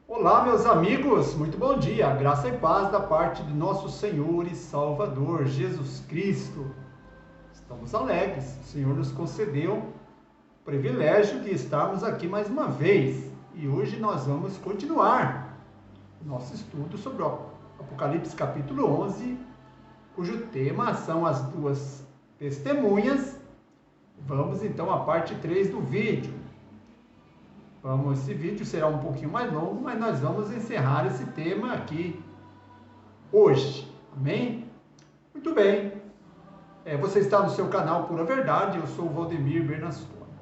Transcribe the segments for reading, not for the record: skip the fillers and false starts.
Olá, meus amigos, muito bom dia, graça e paz da parte de nosso Senhor e Salvador Jesus Cristo. Estamos alegres, o Senhor nos concedeu o privilégio de estarmos aqui mais uma vez e hoje nós vamos continuar o nosso estudo sobre o Apocalipse capítulo 11, cujo tema são as duas testemunhas. Vamos então à parte 3 do vídeo. Esse vídeo será um pouquinho mais longo, mas nós vamos encerrar esse tema aqui hoje. Amém? Muito bem. Você está no seu canal Pura Verdade, eu sou o Valdemir Bernasconi.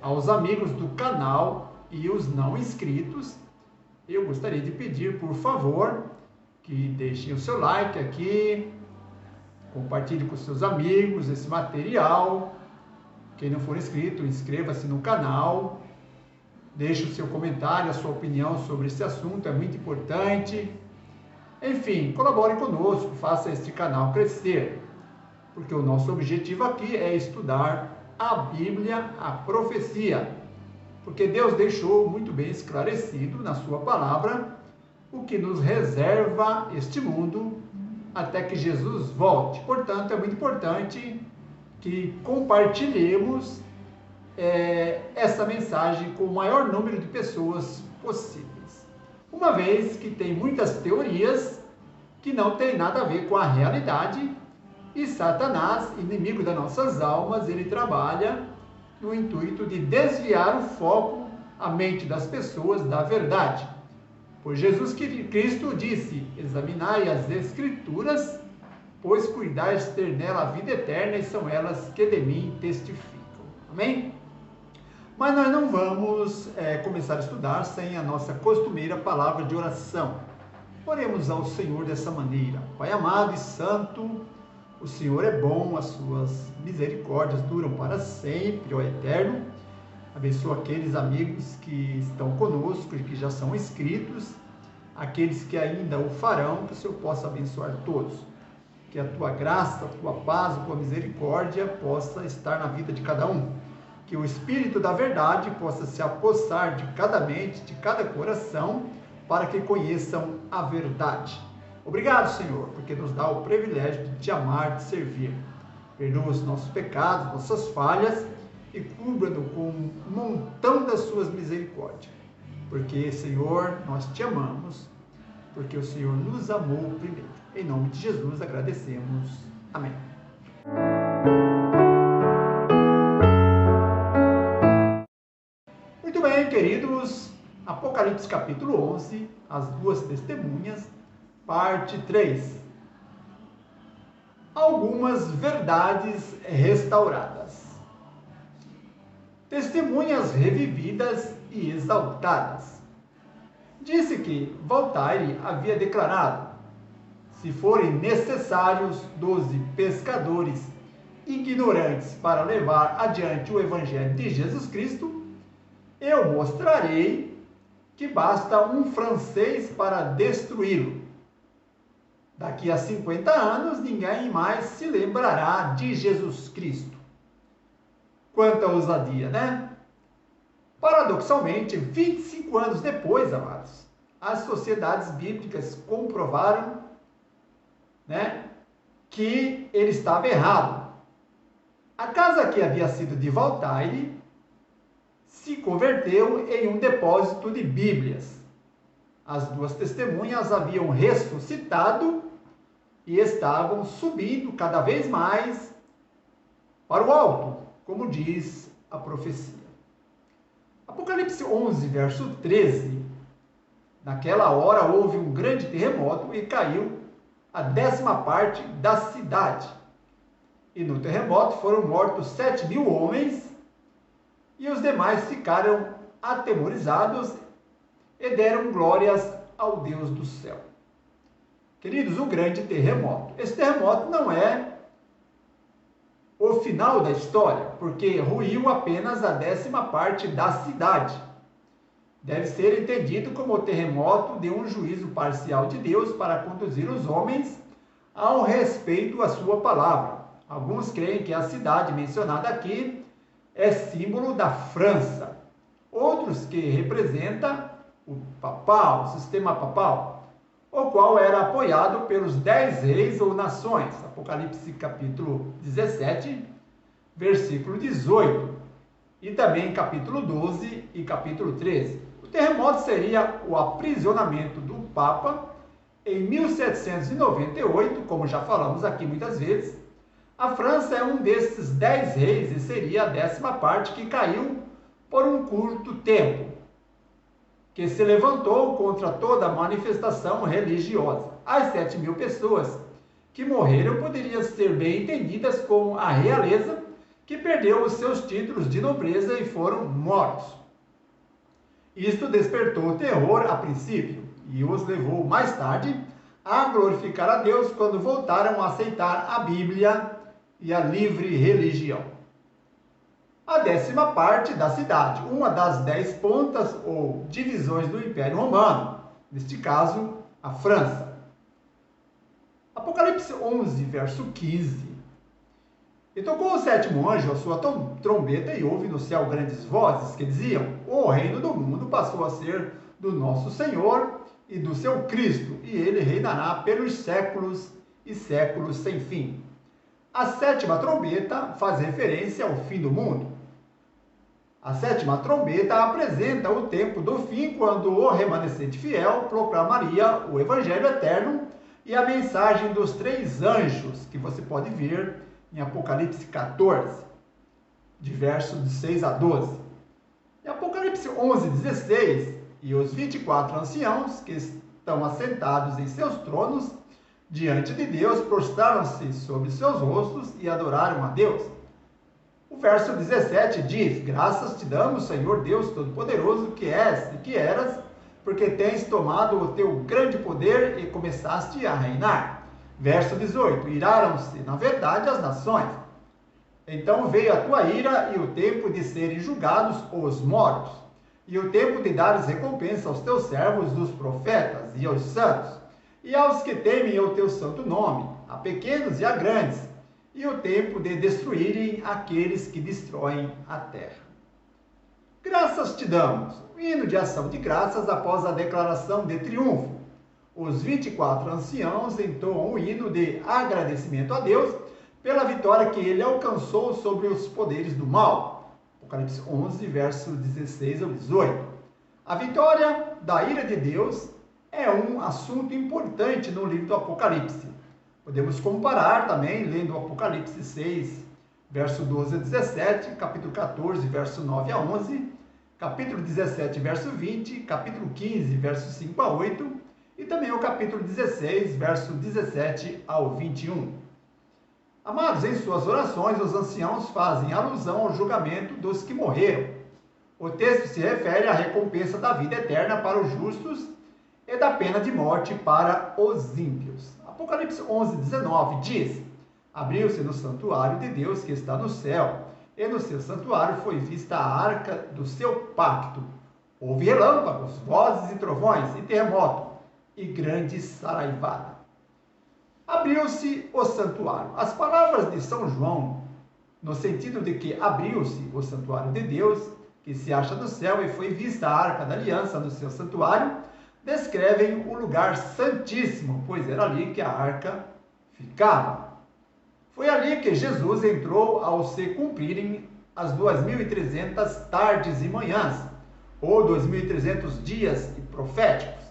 Aos amigos do canal e os não inscritos, eu gostaria de pedir, por favor, que deixem o seu like aqui, compartilhe com seus amigos esse material. Quem não for inscrito, inscreva-se no canal. Deixe o seu comentário, a sua opinião sobre esse assunto, é muito importante. Enfim, colabore conosco, faça este canal crescer, porque o nosso objetivo aqui é estudar a Bíblia, a profecia, porque Deus deixou muito bem esclarecido na sua palavra o que nos reserva este mundo até que Jesus volte. Portanto, é muito importante que compartilhemos essa mensagem com o maior número de pessoas possíveis. Uma vez que tem muitas teorias que não tem nada a ver com a realidade e Satanás, inimigo das nossas almas, ele trabalha no intuito de desviar o foco, a mente das pessoas da verdade. Pois Jesus Cristo disse: examinai as Escrituras, pois cuidais ter nela a vida eterna e são elas que de mim testificam. Amém? Mas nós não vamos começar a estudar sem a nossa costumeira palavra de oração. Oremos ao Senhor dessa maneira. Pai amado e santo, o Senhor é bom, as suas misericórdias duram para sempre, ó Eterno. Abençoa aqueles amigos que estão conosco e que já são inscritos, aqueles que ainda o farão, que o Senhor possa abençoar todos. Que a tua graça, a tua paz, a tua misericórdia possa estar na vida de cada um. Que o Espírito da verdade possa se apossar de cada mente, de cada coração, para que conheçam a verdade. Obrigado, Senhor, porque nos dá o privilégio de te amar, de servir. Perdoa os nossos pecados, nossas falhas e cubra-nos com um montão das suas misericórdias. Porque, Senhor, nós te amamos, porque o Senhor nos amou primeiro. Em nome de Jesus agradecemos. Amém. Muito bem, queridos, Apocalipse capítulo 11, as duas testemunhas, parte 3. Algumas verdades restauradas. Testemunhas revividas e exaltadas. Disse que Voltaire havia declarado: se forem necessários 12 pescadores ignorantes para levar adiante o Evangelho de Jesus Cristo, eu mostrarei que basta um francês para destruí-lo. Daqui a 50 anos, ninguém mais se lembrará de Jesus Cristo. Quanta ousadia, né? Paradoxalmente, 25 anos depois, amados, as sociedades bíblicas comprovaram, que ele estava errado. A casa que havia sido de Voltaire se converteu em um depósito de Bíblias. As duas testemunhas haviam ressuscitado e estavam subindo cada vez mais para o alto, como diz a profecia. Apocalipse 11, verso 13. Naquela hora houve um grande terremoto e caiu a 10ª parte da cidade. E no terremoto foram mortos 7.000 homens, e os demais ficaram atemorizados e deram glórias ao Deus do céu. Queridos, o grande terremoto. Esse terremoto não é o final da história, porque ruiu apenas a 10ª parte da cidade. Deve ser entendido como o terremoto de um juízo parcial de Deus para conduzir os homens ao respeito à sua palavra. Alguns creem que a cidade mencionada aqui é símbolo da França. Outros que representa o papal, o sistema papal, o qual era apoiado pelos 10 reis ou nações. Apocalipse capítulo 17, versículo 18. E também capítulo 12 e capítulo 13. O terremoto seria o aprisionamento do Papa em 1798, como já falamos aqui muitas vezes. A França é um desses 10 reis e seria a 10ª parte que caiu por um curto tempo, que se levantou contra toda manifestação religiosa. As 7.000 pessoas que morreram poderiam ser bem entendidas como a realeza, que perdeu os seus títulos de nobreza e foram mortos. Isto despertou terror a princípio e os levou mais tarde a glorificar a Deus quando voltaram a aceitar a Bíblia e a livre religião. A 10ª parte da cidade, uma das 10 pontas ou divisões do Império Romano, neste caso, a França. Apocalipse 11, verso 15. E tocou o 7º anjo a sua trombeta e houve no céu grandes vozes que diziam: o reino do mundo passou a ser do nosso Senhor e do seu Cristo, e ele reinará pelos séculos e séculos sem fim. A 7ª trombeta faz referência ao fim do mundo. A 7ª trombeta apresenta o tempo do fim, quando o remanescente fiel proclamaria o Evangelho eterno e a mensagem dos 3 anjos, que você pode ver em Apocalipse 14, de versos de 6 a 12. Em Apocalipse 11, 16, e os 24 anciãos que estão assentados em seus tronos diante de Deus prostraram-se sobre seus rostos e adoraram a Deus. O verso 17 diz: graças te damos, Senhor Deus Todo-Poderoso, que és e que eras, porque tens tomado o teu grande poder e começaste a reinar. Verso 18: iraram-se, na verdade, as nações. Então veio a tua ira e o tempo de serem julgados os mortos, e o tempo de dares recompensa aos teus servos, os profetas, e aos santos, e aos que temem o teu santo nome, a pequenos e a grandes, e o tempo de destruírem aqueles que destroem a terra. Graças te damos, o hino de ação de graças após a declaração de triunfo. Os 24 anciãos entoam um hino de agradecimento a Deus pela vitória que ele alcançou sobre os poderes do mal. Apocalipse 11, verso 16 ao 18. A vitória da ira de Deus é um assunto importante no livro do Apocalipse. Podemos comparar também lendo o Apocalipse 6, verso 12 a 17, capítulo 14, verso 9 a 11, capítulo 17, verso 20, capítulo 15, verso 5 a 8, e também o capítulo 16, verso 17 ao 21. Amados, em suas orações, os anciãos fazem alusão ao julgamento dos que morreram. O texto se refere à recompensa da vida eterna para os justos e da pena de morte para os ímpios. Apocalipse 11, 19 diz: abriu-se no santuário de Deus que está no céu, e no seu santuário foi vista a arca do seu pacto. Houve relâmpagos, vozes e trovões, e terremoto, e grande saraivada. Abriu-se o santuário. As palavras de São João, no sentido de que abriu-se o santuário de Deus, que se acha no céu, e foi vista a arca da aliança no seu santuário, descrevem o lugar santíssimo, pois era ali que a arca ficava. Foi ali que Jesus entrou ao se cumprirem as 2.300 tardes e manhãs, ou 2.300 dias proféticos,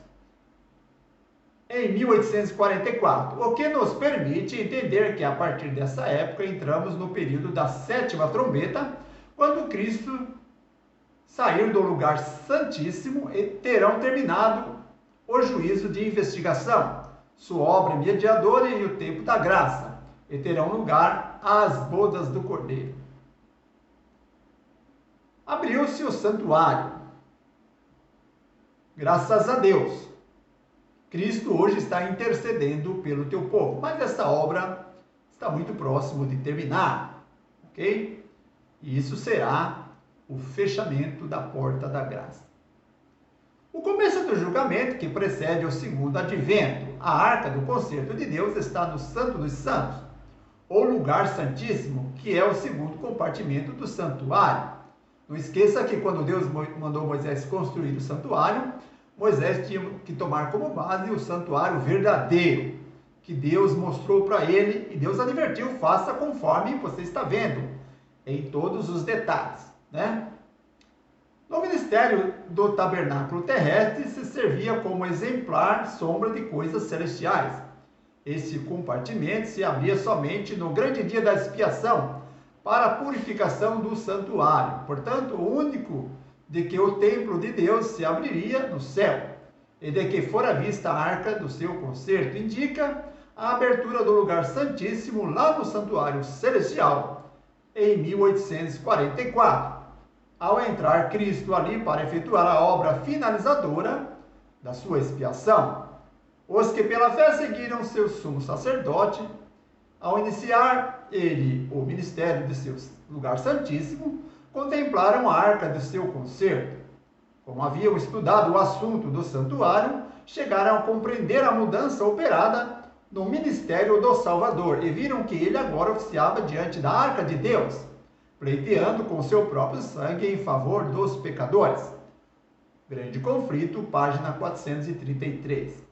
em 1844, o que nos permite entender que a partir dessa época entramos no período da 7ª trombeta, quando Cristo sair do lugar santíssimo e terão terminado o juízo de investigação, sua obra mediadora e o tempo da graça, e terão lugar as bodas do Cordeiro. Abriu-se o santuário. Graças a Deus, Cristo hoje está intercedendo pelo teu povo, mas essa obra está muito próximo de terminar, ok? E isso será o fechamento da porta da graça. O começo do julgamento que precede o segundo advento, a arca do concerto de Deus está no Santo dos Santos. o lugar santíssimo, que é o segundo compartimento do santuário. Não esqueça que quando Deus mandou Moisés construir o santuário, Moisés tinha que tomar como base o santuário verdadeiro, que Deus mostrou para ele, e Deus advertiu: faça conforme você está vendo, em todos os detalhes, né? No ministério do tabernáculo terrestre se servia como exemplar sombra de coisas celestiais. Esse compartimento se abria somente no grande dia da expiação, para a purificação do santuário. Portanto, o único de que o templo de Deus se abriria no céu, e de que fora vista a arca do seu concerto, indica a abertura do lugar santíssimo lá no santuário celestial, em 1844, ao entrar Cristo ali para efetuar a obra finalizadora da sua expiação. Os que pela fé seguiram seu sumo sacerdote, ao iniciar ele o ministério de seu lugar santíssimo, contemplaram a arca do seu concerto. Como haviam estudado o assunto do santuário, chegaram a compreender a mudança operada no ministério do Salvador e viram que ele agora oficiava diante da arca de Deus, pleiteando com seu próprio sangue em favor dos pecadores. Grande Conflito, página 433.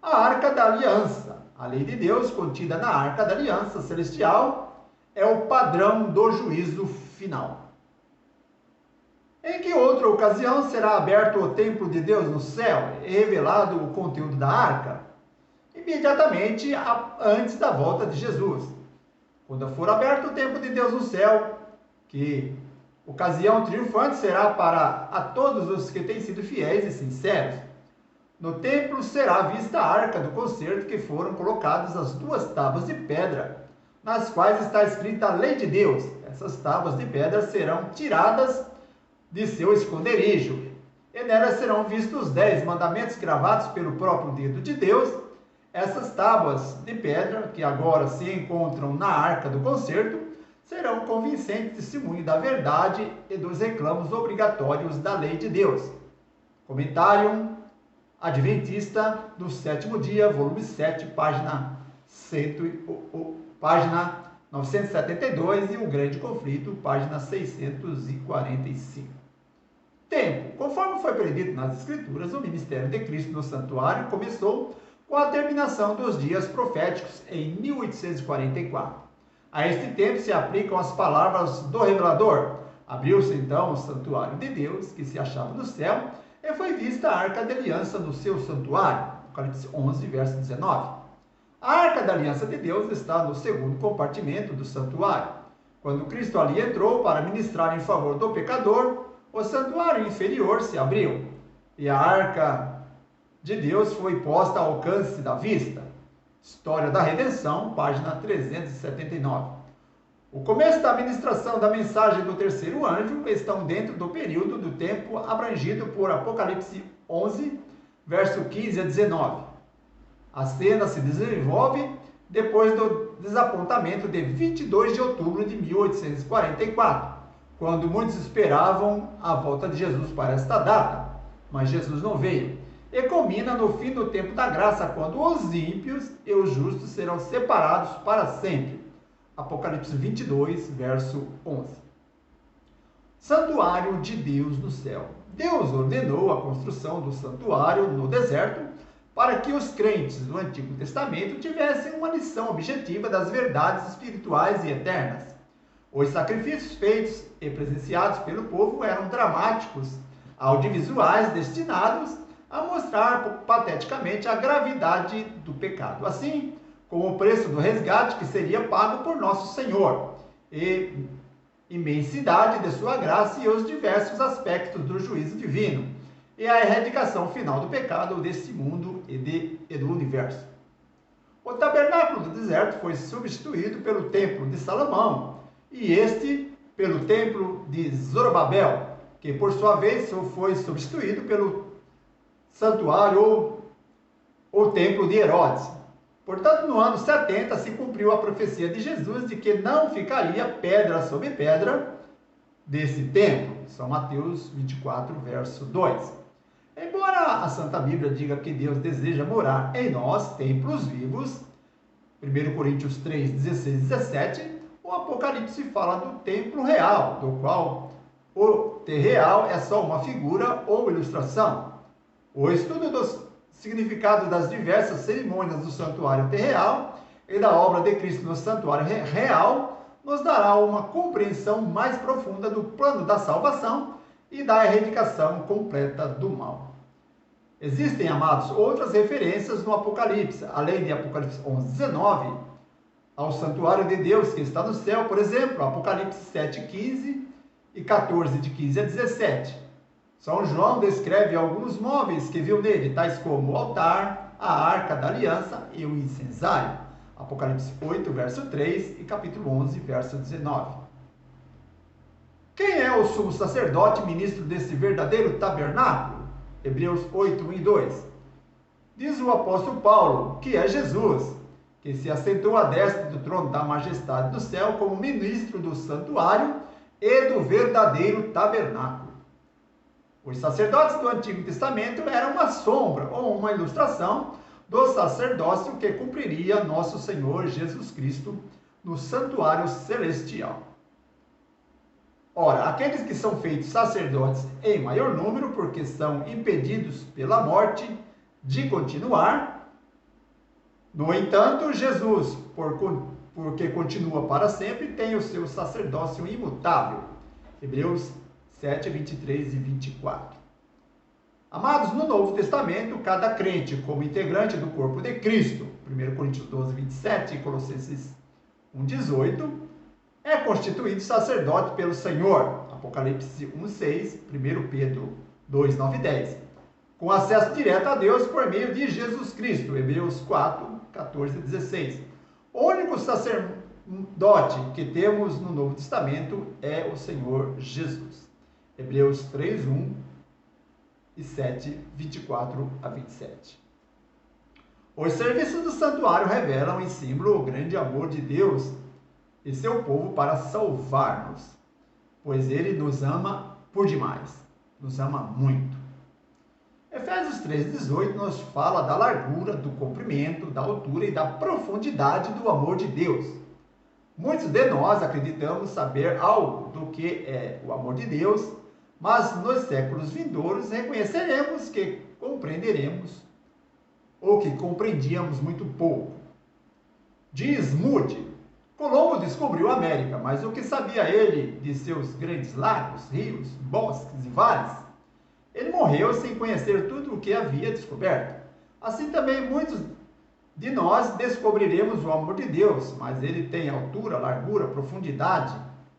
A Arca da Aliança. A lei de Deus contida na Arca da Aliança Celestial é o padrão do juízo final. Em que outra ocasião será aberto o templo de Deus no céu e revelado o conteúdo da arca? Imediatamente antes da volta de Jesus. Quando for aberto o templo de Deus no céu, que ocasião triunfante será para a todos os que têm sido fiéis e sinceros. No templo será vista a arca do concerto, que foram colocadas as 2 tábuas de pedra, nas quais está escrita a lei de Deus. Essas tábuas de pedra serão tiradas de seu esconderijo, e nelas serão vistos os 10 mandamentos gravados pelo próprio dedo de Deus. Essas tábuas de pedra, que agora se encontram na arca do concerto, serão convincentes testemunho da verdade e dos reclamos obrigatórios da lei de Deus. Comentário Adventista do Sétimo Dia, volume 7, página 972, e o Grande Conflito, página 645. Tempo. Conforme foi predito nas Escrituras, o ministério de Cristo no santuário começou com a terminação dos dias proféticos em 1844. A este tempo se aplicam as palavras do revelador. Abriu-se então o santuário de Deus, que se achava no céu, e foi vista a arca da aliança no seu santuário. Apocalipse 11, verso 19. A arca da aliança de Deus está no segundo compartimento do santuário. Quando Cristo ali entrou para ministrar em favor do pecador, o santuário inferior se abriu, e a arca de Deus foi posta ao alcance da vista. História da Redenção, página 379. O começo da administração da mensagem do terceiro anjo estão dentro do período do tempo abrangido por Apocalipse 11, verso 15 a 19. A cena se desenvolve depois do desapontamento de 22 de outubro de 1844, quando muitos esperavam a volta de Jesus para esta data, mas Jesus não veio. E culmina no fim do tempo da graça, quando os ímpios e os justos serão separados para sempre. Apocalipse 22, verso 11. Santuário de Deus no céu. Deus ordenou a construção do santuário no deserto para que os crentes do Antigo Testamento tivessem uma lição objetiva das verdades espirituais e eternas. Os sacrifícios feitos e presenciados pelo povo eram dramáticos, audiovisuais destinados a mostrar pateticamente a gravidade do pecado. Assim, com o preço do resgate que seria pago por nosso Senhor, e imensidade de sua graça e os diversos aspectos do juízo divino, e a erradicação final do pecado deste mundo e do universo. O tabernáculo do deserto foi substituído pelo templo de Salomão, e este pelo templo de Zorobabel, que por sua vez foi substituído pelo santuário ou templo de Herodes. Portanto, no ano 70 se cumpriu a profecia de Jesus de que não ficaria pedra sobre pedra desse templo. São Mateus 24, verso 2. Embora a Santa Bíblia diga que Deus deseja morar em nós, templos vivos, 1 Coríntios 3, 16 e 17, o Apocalipse fala do templo real, do qual o terreal é só uma figura ou ilustração. O estudo dos significados das diversas cerimônias do santuário terreal e da obra de Cristo no santuário real nos dará uma compreensão mais profunda do plano da salvação e da erradicação completa do mal. Existem, amados, outras referências no Apocalipse, além de Apocalipse 11, 19, ao santuário de Deus que está no céu, por exemplo, Apocalipse 7, 15 e 14, de 15 a 17. São João descreve alguns móveis que viu nele, tais como o altar, a arca da aliança e o incensário. Apocalipse 8, verso 3 e capítulo 11, verso 19. Quem é o sumo sacerdote, ministro desse verdadeiro tabernáculo? Hebreus 8, 1 e 2. Diz o apóstolo Paulo que é Jesus, que se assentou à destra do trono da majestade do céu como ministro do santuário e do verdadeiro tabernáculo. Os sacerdotes do Antigo Testamento eram uma sombra ou uma ilustração do sacerdócio que cumpriria nosso Senhor Jesus Cristo no santuário celestial. Ora, aqueles que são feitos sacerdotes em maior número, porque são impedidos pela morte de continuar. No entanto, Jesus, porque continua para sempre, tem o seu sacerdócio imutável. Hebreus 7, 23 e 24. Amados, no Novo Testamento, cada crente, como integrante do corpo de Cristo, 1 Coríntios 12, 27 e Colossenses 1, 18, é constituído sacerdote pelo Senhor, Apocalipse 1, 6, 1 Pedro 2, 9 e 10, com acesso direto a Deus por meio de Jesus Cristo, Hebreus 4, 14 e 16. O único sacerdote que temos no Novo Testamento é o Senhor Jesus, Hebreus 3, 1 e 7, 24 a 27. Os serviços do santuário revelam em símbolo o grande amor de Deus e seu povo para salvar-nos, pois ele nos ama por demais, nos ama muito. Efésios 3,18 nos fala da largura, do comprimento, da altura e da profundidade do amor de Deus. Muitos de nós acreditamos saber algo do que é o amor de Deus, mas nos séculos vindouros reconheceremos que compreenderemos ou que compreendíamos muito pouco. Diz Moody: Colombo descobriu a América, mas o que sabia ele de seus grandes lagos, rios, bosques e vales? Ele morreu sem conhecer tudo o que havia descoberto. Assim também muitos de nós descobriremos o amor de Deus, mas ele tem altura, largura, profundidade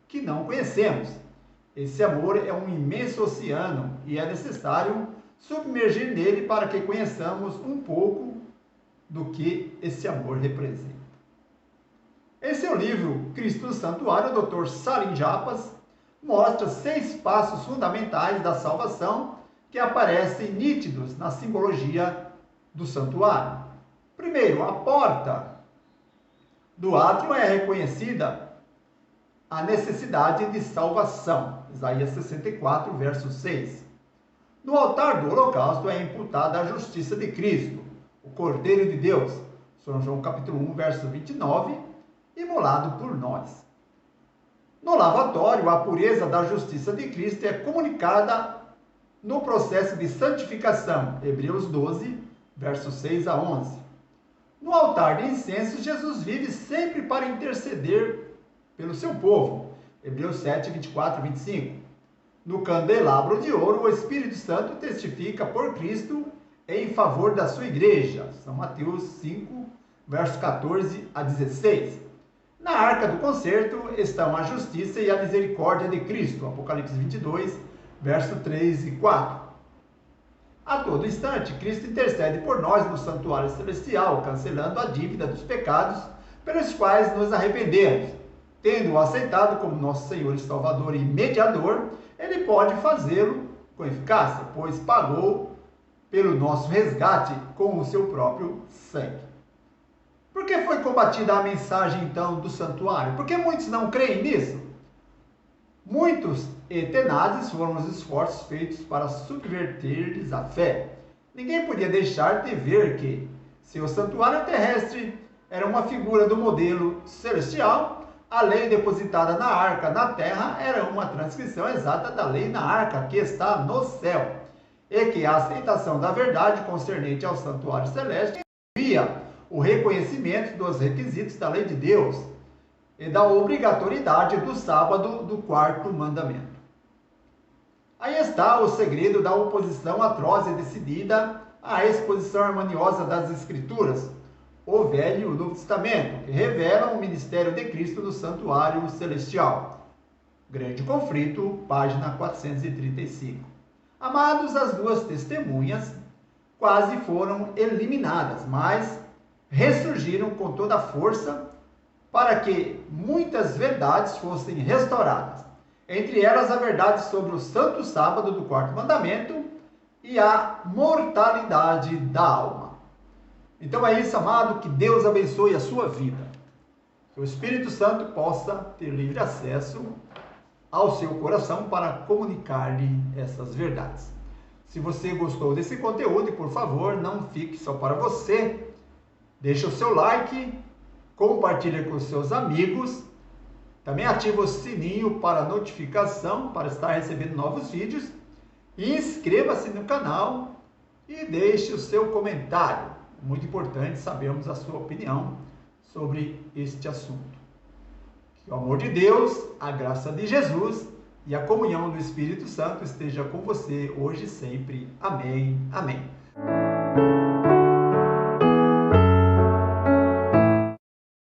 que não conhecemos. Esse amor é um imenso oceano e é necessário submergir nele para que conheçamos um pouco do que esse amor representa. Em seu livro Cristo no Santuário, o Dr. Salim Japas mostra 6 passos fundamentais da salvação que aparecem nítidos na simbologia do santuário. Primeiro, a porta do átrio é reconhecida a necessidade de salvação. Isaías 64, verso 6. No altar do holocausto é imputada a justiça de Cristo, o Cordeiro de Deus. São João capítulo 1, verso 29, imolado por nós. No lavatório, a pureza da justiça de Cristo é comunicada no processo de santificação. Hebreus 12, versos 6 a 11. No altar de incenso, Jesus vive sempre para interceder pelo seu povo. Hebreus 7, 24 e 25. No candelabro de ouro, o Espírito Santo testifica por Cristo em favor da sua igreja. São Mateus 5, versos 14 a 16. Na arca do concerto estão a justiça e a misericórdia de Cristo. Apocalipse 22, verso 3 e 4. A todo instante, Cristo intercede por nós no santuário celestial, cancelando a dívida dos pecados pelos quais nos arrependemos. Tendo-o aceitado como nosso Senhor e Salvador e mediador, ele pode fazê-lo com eficácia, pois pagou pelo nosso resgate com o seu próprio sangue. Por que foi combatida a mensagem, então, do santuário? Porque muitos não creem nisso. Muitos e tenazes foram os esforços feitos para subverter-lhes a fé. Ninguém podia deixar de ver que, se o santuário terrestre era uma figura do modelo celestial. A lei depositada na arca na terra era uma transcrição exata da lei na arca que está no céu, e que a aceitação da verdade concernente ao santuário celeste incluía o reconhecimento dos requisitos da lei de Deus e da obrigatoriedade do sábado do quarto mandamento. Aí está o segredo da oposição atroz e decidida à exposição harmoniosa das Escrituras, o Velho e o Novo Testamento, que revelam o ministério de Cristo no santuário celestial. Grande Conflito, página 435. Amados, as duas testemunhas quase foram eliminadas, mas ressurgiram com toda a força para que muitas verdades fossem restauradas. Entre elas, a verdade sobre o santo sábado do quarto mandamento e a mortalidade da alma. Então é isso, amado, que Deus abençoe a sua vida. Que o Espírito Santo possa ter livre acesso ao seu coração para comunicar-lhe essas verdades. Se você gostou desse conteúdo, por favor, não fique só para você. Deixe o seu like, compartilhe com os seus amigos. Também ative o sininho para notificação, para estar recebendo novos vídeos. E inscreva-se no canal e deixe o seu comentário. Muito importante sabermos a sua opinião sobre este assunto. Que o amor de Deus, a graça de Jesus e a comunhão do Espírito Santo esteja com você hoje e sempre. Amém. Amém.